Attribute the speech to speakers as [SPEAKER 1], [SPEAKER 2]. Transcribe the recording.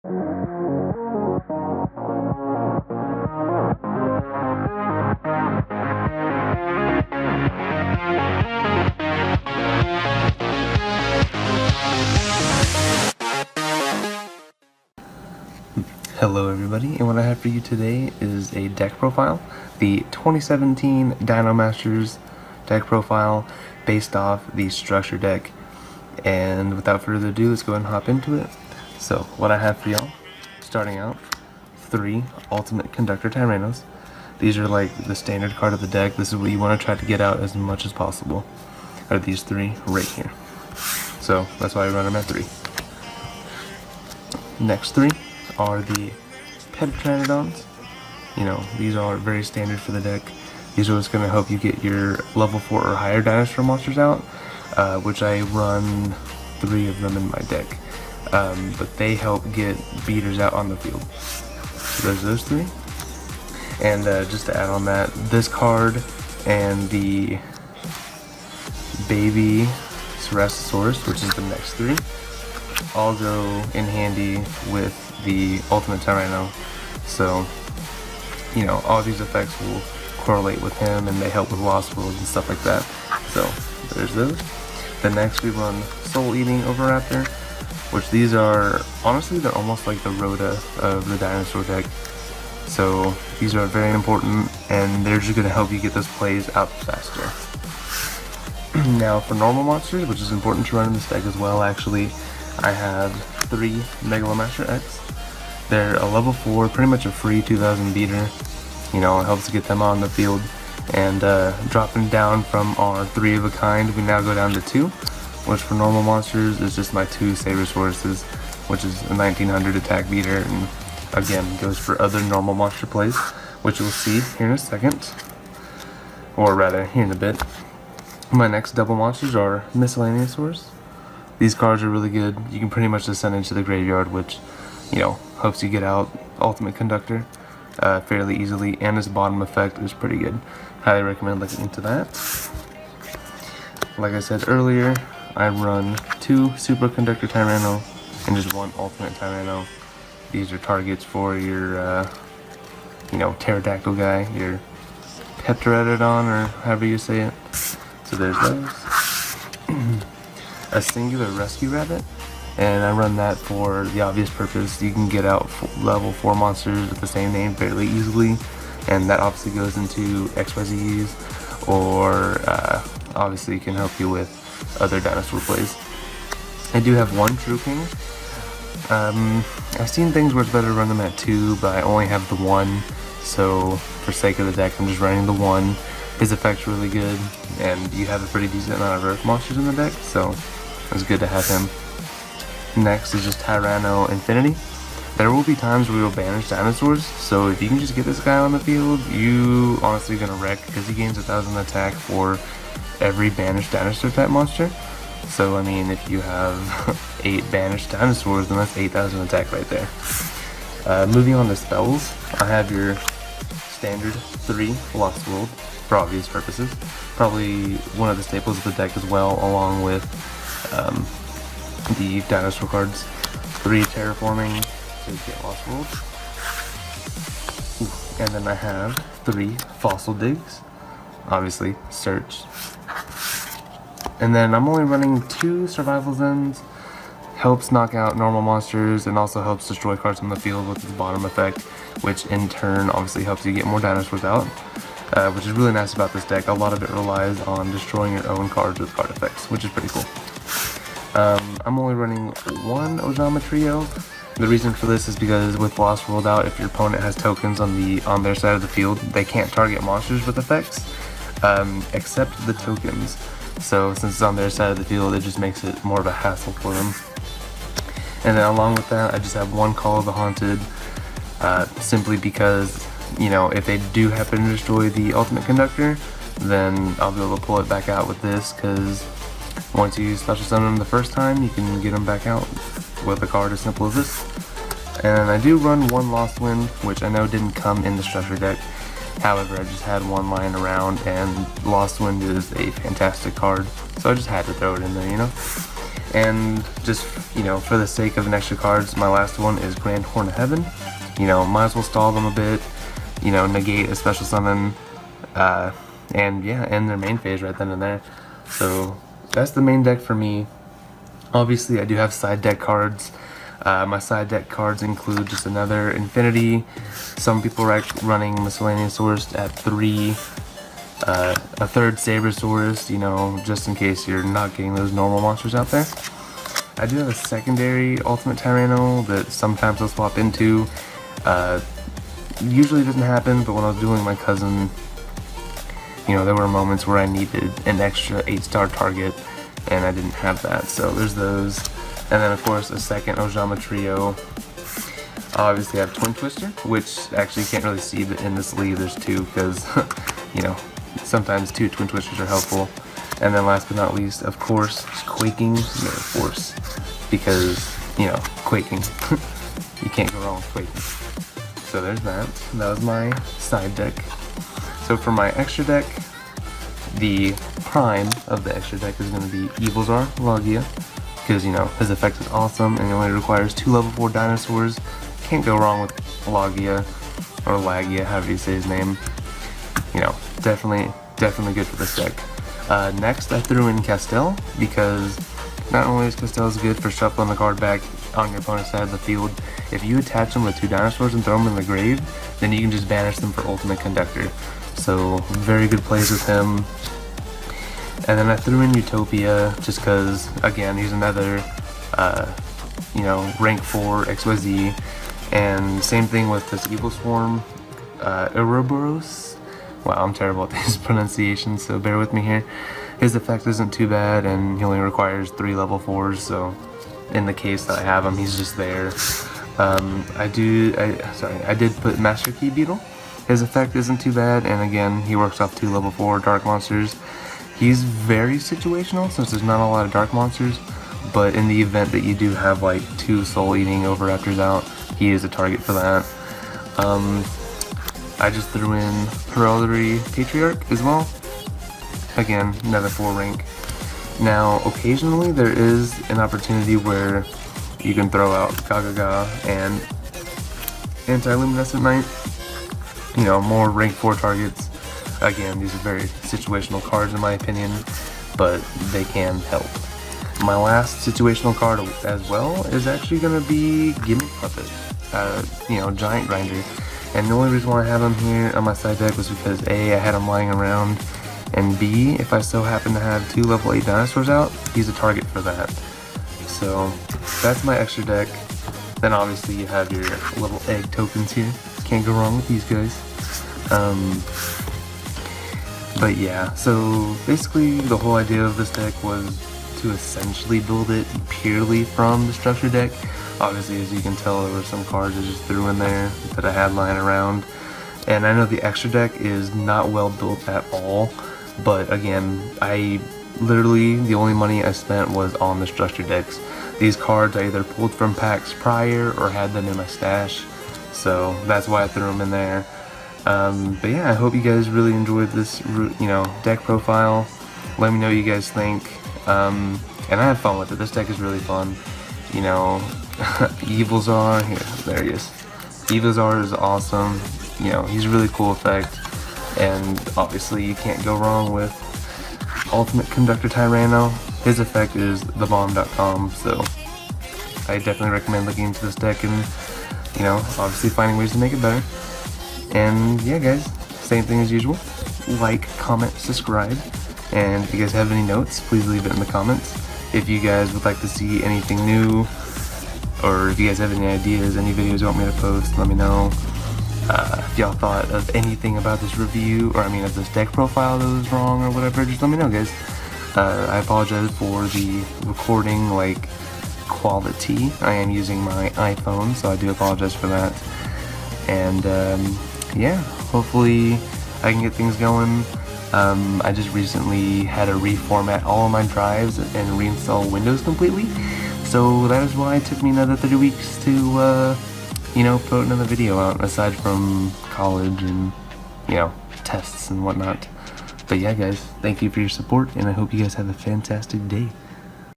[SPEAKER 1] Hello everybody, and what I have for you today is a deck profile, the 2017 Dinosmashers deck profile based off the structure deck. And without further ado, let's go ahead and hop into it. So what I have for y'all, starting out, 3 Ultimate Conductor Tyrannos. These are like the standard card of the deck. This is what you want to try to get out as much as possible, are these 3 right here. So that's why I run them at 3. Next 3 are the Pteranodons. You know, these are very standard for the deck. These are what's going to help you get your level 4 or higher dinosaur monsters out, which I run 3 of them in my deck. But they help get beaters out on the field. So there's those 3. And just to add on that, this card and the baby Ceratosaurus, which is the next 3, all go in handy with the Ultimate Tyranno. So, you know, all these effects will correlate with him, and they help with Lost Worlds and stuff like that. So, there's those. Then next we run Soul Eating Oviraptor, which these are, honestly, they're almost like the Rhoda of the dinosaur deck. So, these are very important, and they're just going to help you get those plays out faster. Now, for normal monsters, which is important to run in this deck as well, actually, I have 3 Megalomasher X. They're a level 4, pretty much a free 2000 beater. You know, it helps to get them on the field. And dropping down from our 3 of a kind, we now go down to 2, which for normal monsters is just my 2 Sabresauruses, which is a 1900 attack beater, and again, goes for other normal monster plays, which you'll see here in a second. Or rather, here in a bit. My next double monsters are Miscellaneousaurs. These cards are really good. You can pretty much just send into the graveyard, which, you know, helps you get out Ultimate Conductor fairly easily, and his bottom effect is pretty good. Highly recommend looking into that. Like I said earlier, I run 2 Super Conductor Tyranno and just 1 Ultimate Tyranno. These are targets for your, you know, pterodactyl guy, your Pteranodon, or however you say it. So there's those. A singular rescue rabbit, and I run that for the obvious purpose. You can get out level 4 monsters with the same name fairly easily, and that obviously goes into XYZs, or obviously can help you with other dinosaur plays. I do have 1 True King. I've seen things where it's better to run them at 2, but I only have the 1, so for sake of the deck I'm just running the 1. His effect's really good, and you have a pretty decent amount of Earth monsters in the deck, so it's good to have him. Next is just Tyranno Infinity. There will be times where you'll banish dinosaurs, so if you can just get this guy on the field, you honestly gonna wreck, because he gains 1000 attack for every banished dinosaur type monster. So I mean, if you have 8 banished dinosaurs, then that's 8000 attack right there. Moving on to spells, I have your standard 3 Lost World, for obvious purposes. Probably one of the staples of the deck as well, along with the dinosaur cards. 3 Terraforming to get Lost World. And then I have 3 Fossil Digs, obviously Search. And then I'm only running 2 Survival Zones. Helps knock out normal monsters, and also helps destroy cards on the field with its bottom effect, which in turn obviously helps you get more dinosaurs out. Which is really nice about this deck. A lot of it relies on destroying your own cards with card effects, which is pretty cool. I'm only running 1 Ojama Trio. The reason for this is because with Lost World out, if your opponent has tokens on their side of the field, they can't target monsters with effects, except the tokens. So since it's on their side of the field, it just makes it more of a hassle for them. And then along with that, I just have 1 Call of the Haunted, simply because, you know, if they do happen to destroy the Ultimate Conductor, then I'll be able to pull it back out with this, because once you special summon them the first time, you can get them back out with a card as simple as this. And I do run 1 Lost Wind, which I know didn't come in the structure deck. However, I just had 1 lying around, and Lost Wind is a fantastic card, so I just had to throw it in there, you know? And just, you know, for the sake of an extra cards, my last one is Grand Horn of Heaven. You know, might as well stall them a bit, you know, negate a special summon, and yeah, end their main phase right then and there. So that's the main deck for me. Obviously, I do have side deck cards. My side deck cards include just another Infinity. Some people are running Miscellaneous Source at 3. A third Sabersaurus, you know, just in case you're not getting those normal monsters out there. I do have a secondary Ultimate Tyranno that sometimes I'll swap into. Usually doesn't happen, but when I was doing my cousin, you know, there were moments where I needed an extra 8-star target, and I didn't have that, so there's those. And then of course a second Ojama Trio. I obviously have Twin Twister, which actually you can't really see that in this sleeve there's 2, because, you know, sometimes 2 Twin Twisters are helpful. And then last but not least, of course, Quaking Mirror Force, because, you know, Quaking. You can't go wrong with Quaking. So there's that. That was my side deck. So for my extra deck, the prime of the extra deck is going to be Evilzar Logia, because, you know, his effect is awesome and he only requires 2 level 4 dinosaurs. Can't go wrong with Logia, or Lagia, however you say his name. You know, definitely good for this deck. Next, I threw in Castel, because not only is Castel good for shuffling the card back on your opponent's side of the field, if you attach them with 2 dinosaurs and throw them in the grave, then you can just banish them for Ultimate Conductor. So, very good plays with him. And then I threw in Utopia, just because, again, he's another, you know, rank 4 XYZ. And same thing with this Evil Swarm, Ouroboros. Wow, I'm terrible at these pronunciations, so bear with me here. His effect isn't too bad, and he only requires 3 level 4s, so in the case that I have him, he's just there. I did put Master Key Beetle. His effect isn't too bad, and again, he works off 2 level 4 dark monsters. He's very situational, since there's not a lot of dark monsters, but in the event that you do have like 2 soul-eating Oviraptors out, he is a target for that. I just threw in Heraldry Patriarch as well. Again, another 4 rank. Now, occasionally there is an opportunity where you can throw out Gagaga and Anti-Luminescent Knight. You know, more rank 4 targets. Again, these are very situational cards in my opinion, but they can help. My last situational card as well is actually going to be Gimmick Puppet, you know, Giant Grinder. And the only reason why I have him here on my side deck was because A, I had him lying around, and B, if I so happen to have 2 level 8 dinosaurs out, he's a target for that. So that's my extra deck. Then obviously you have your little egg tokens here. Can't go wrong with these guys. But yeah, so basically the whole idea of this deck was to essentially build it purely from the structure deck. Obviously, as you can tell, there were some cards I just threw in there that I had lying around. And I know the extra deck is not well built at all, but again, literally the only money I spent was on the structure decks. These cards I either pulled from packs prior or had them in my stash, so that's why I threw them in there. But yeah, I hope you guys really enjoyed this, you know, deck profile. Let me know what you guys think. And I had fun with it. This deck is really fun. You know, Evilzar, here, there he is. Evilzar is awesome. You know, he's a really cool effect. And obviously you can't go wrong with Ultimate Conductor Tyranno. His effect is thebomb.com, so I definitely recommend looking into this deck and, you know, obviously finding ways to make it better. And yeah guys, same thing as usual. Like, comment, subscribe. And if you guys have any notes, please leave it in the comments. If you guys would like to see anything new, or if you guys have any ideas, any videos you want me to post, let me know. If y'all thought of anything about this review, or I mean of this deck profile that was wrong or whatever, just let me know guys. I apologize for the recording quality. I am using my iPhone, so I do apologize for that. And yeah, hopefully I can get things going. I just recently had to reformat all of my drives and reinstall Windows completely, so that is why it took me another 30 weeks to, you know, put another video out, aside from college and, you know, tests and whatnot. But yeah guys, thank you for your support, and I hope you guys have a fantastic day.